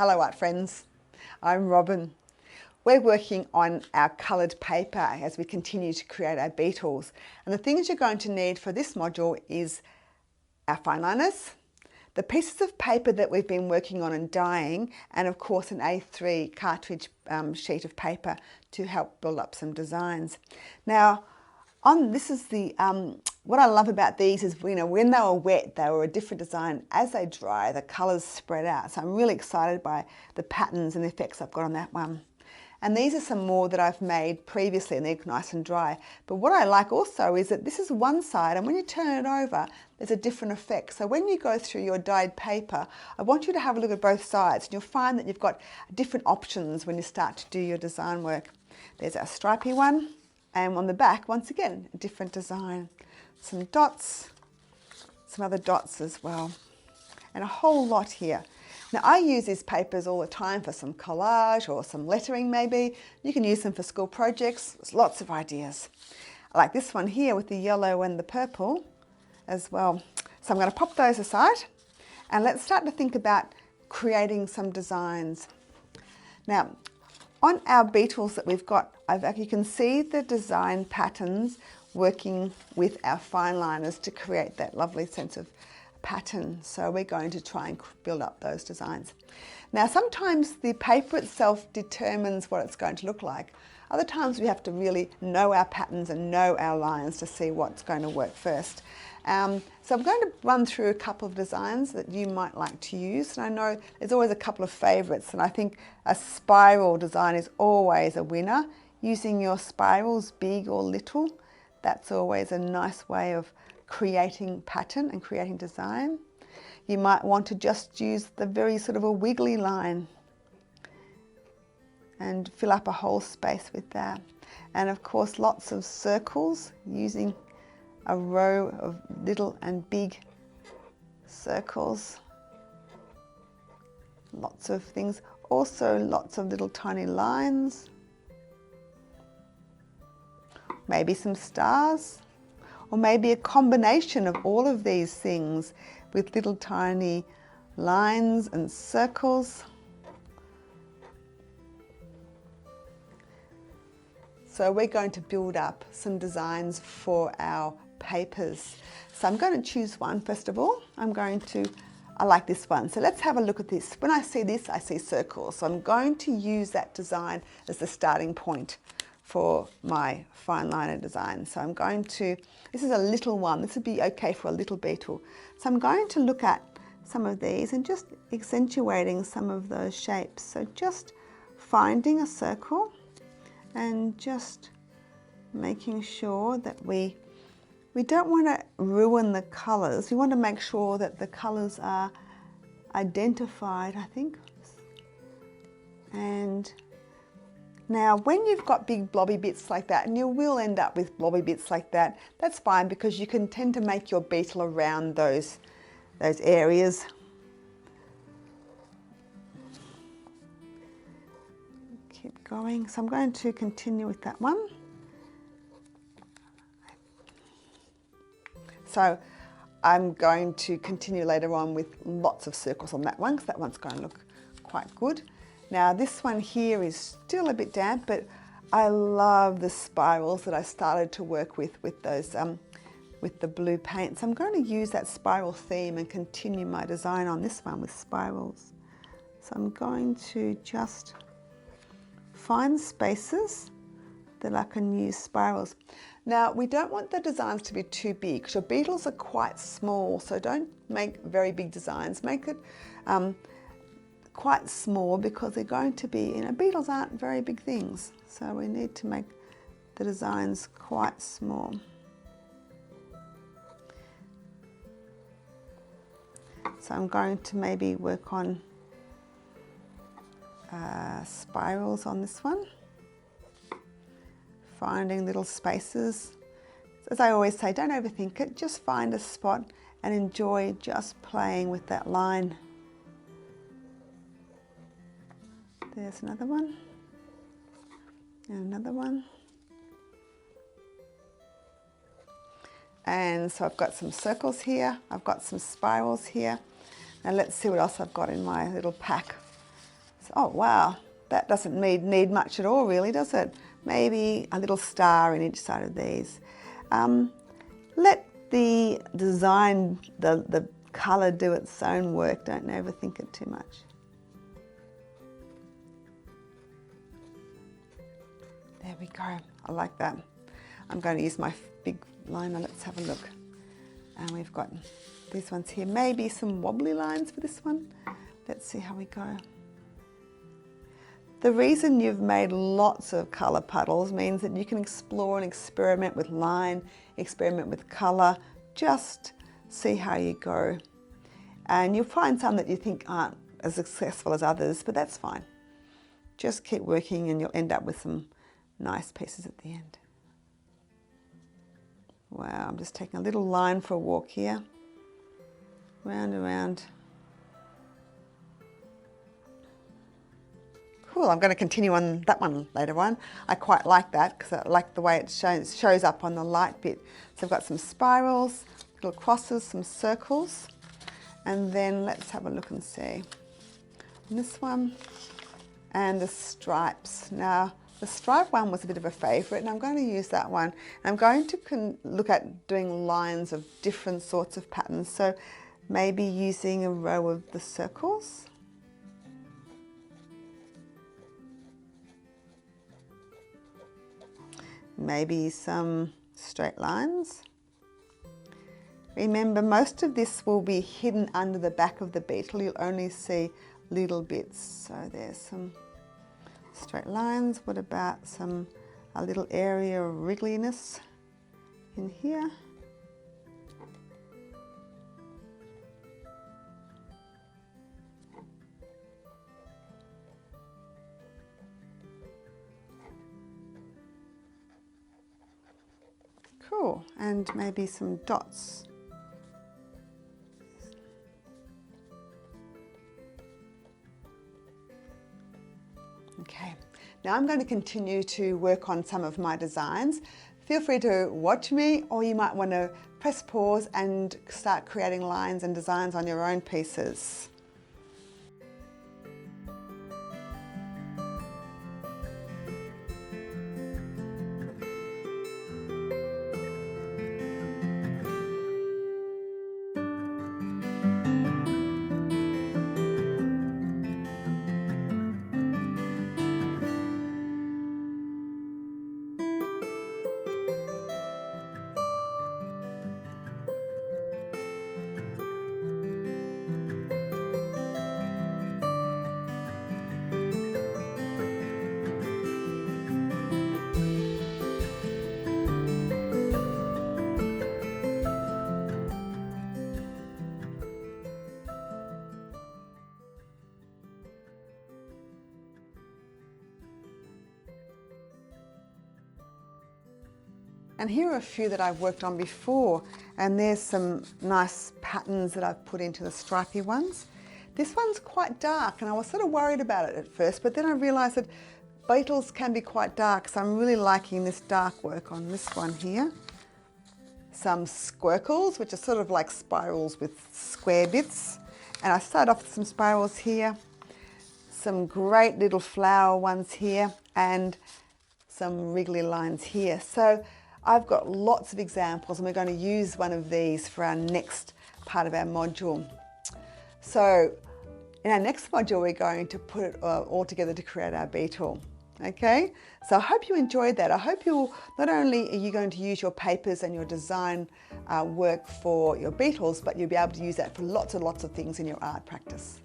Hello art friends, I'm Robin. We're working on our coloured paper as we continue to create our beetles, and the things you're going to need for this module is our fineliners, the pieces of paper that we've been working on and dyeing, and of course an A3 cartridge sheet of paper to help build up some designs. Now what I love about these is, when they were wet, they were a different design. As they dry, the colours spread out. So I'm really excited by the patterns and the effects I've got on that one. And these are some more that I've made previously, and they're nice and dry. But what I like also is that this is one side, and when you turn it over, there's a different effect. So when you go through your dyed paper, I want you to have a look at both sides, and you'll find that you've got different options when you start to do your design work. There's our stripy one, and on the back, once again, a different design. Some dots, some other dots as well, and a whole lot here. Now I use these papers all the time for some collage or some lettering maybe. You can use them for school projects. There's lots of ideas. I like this one here with the yellow and the purple as well. So I'm going to pop those aside and let's start to think about creating some designs. Now on our beetles that we've got, you can see the design patterns working with our fineliners to create that lovely sense of pattern. So we're going to try and build up those designs. Now sometimes the paper itself determines what it's going to look like. Other times we have to really know our patterns and know our lines to see what's going to work first. So I'm going to run through a couple of designs that you might like to use, and I know there's always a couple of favourites, and I think a spiral design is always a winner. Using your spirals, big or little, that's always a nice way of creating pattern and creating design. You might want to just use the very sort of a wiggly line and fill up a whole space with that. And of course lots of circles, using a row of little and big circles. Lots of things, also lots of little tiny lines. Maybe some stars, or maybe a combination of all of these things with little tiny lines and circles. So we're going to build up some designs for our papers. So I'm going to choose one first of all. I like this one. So let's have a look at this. When I see this, I see circles. So I'm going to use that design as the starting point for my fineliner design. So I'm going to, this is a little one, this would be okay for a little beetle. So I'm going to look at some of these and just accentuating some of those shapes. So just finding a circle and just making sure that we don't want to ruin the colours. We want to make sure that the colours are identified, I think. And now, when you've got big blobby bits like that, and you will end up with blobby bits like that, that's fine because you can tend to make your beetle around those areas. Keep going. So I'm going to continue with that one. So I'm going to continue later on with lots of circles on that one, because that one's going to look quite good. Now this one here is still a bit damp, but I love the spirals that I started to work with those with the blue paint. So I'm going to use that spiral theme and continue my design on this one with spirals. So I'm going to just find spaces that I can use spirals. Now we don't want the designs to be too big because your beetles are quite small, so don't make very big designs. Make it quite small because they're going to be, beetles aren't very big things, so we need to make the designs quite small. So I'm going to maybe work on spirals on this one, finding little spaces. As I always say, don't overthink it, just find a spot and enjoy just playing with that line. There's another one, and another one. And so I've got some circles here, I've got some spirals here. Now let's see what else I've got in my little pack Oh wow, that doesn't need much at all really, does it? Maybe a little star in each side of these. Let the design, the colour do its own work. Don't overthink it too much. There we go. I like that. I'm going to use my big liner. Let's have a look. And we've got these ones here. Maybe some wobbly lines for this one. Let's see how we go. The reason you've made lots of colour puddles means that you can explore and experiment with line, experiment with colour, just see how you go. And you'll find some that you think aren't as successful as others, but that's fine. Just keep working and you'll end up with some nice pieces at the end. Wow, I'm just taking a little line for a walk here. Round and round. Cool, I'm going to continue on that one later on. I quite like that because I like the way it shows up on the light bit. So I've got some spirals, little crosses, some circles, and then let's have a look and see. And this one, and the stripes. Now, the stripe one was a bit of a favourite, and I'm going to use that one. I'm going to look at doing lines of different sorts of patterns. So maybe using a row of the circles. Maybe some straight lines. Remember, most of this will be hidden under the back of the beetle. You'll only see little bits. So there's some straight lines. What about a little area of wriggliness in here? Cool, and maybe some dots. Okay, now I'm going to continue to work on some of my designs. Feel free to watch me, or you might want to press pause and start creating lines and designs on your own pieces. And here are a few that I've worked on before, and there's some nice patterns that I've put into the stripy ones. This one's quite dark, and I was sort of worried about it at first, but then I realised that beetles can be quite dark, so I'm really liking this dark work on this one here. Some squircles, which are sort of like spirals with square bits. And I started off with some spirals here, some great little flower ones here, and some wriggly lines here. So I've got lots of examples, and we're going to use one of these for our next part of our module. So in our next module, we're going to put it all together to create our beetle. Okay, so I hope you enjoyed that. I hope not only are you going to use your papers and your design work for your beetles, but you'll be able to use that for lots and lots of things in your art practice.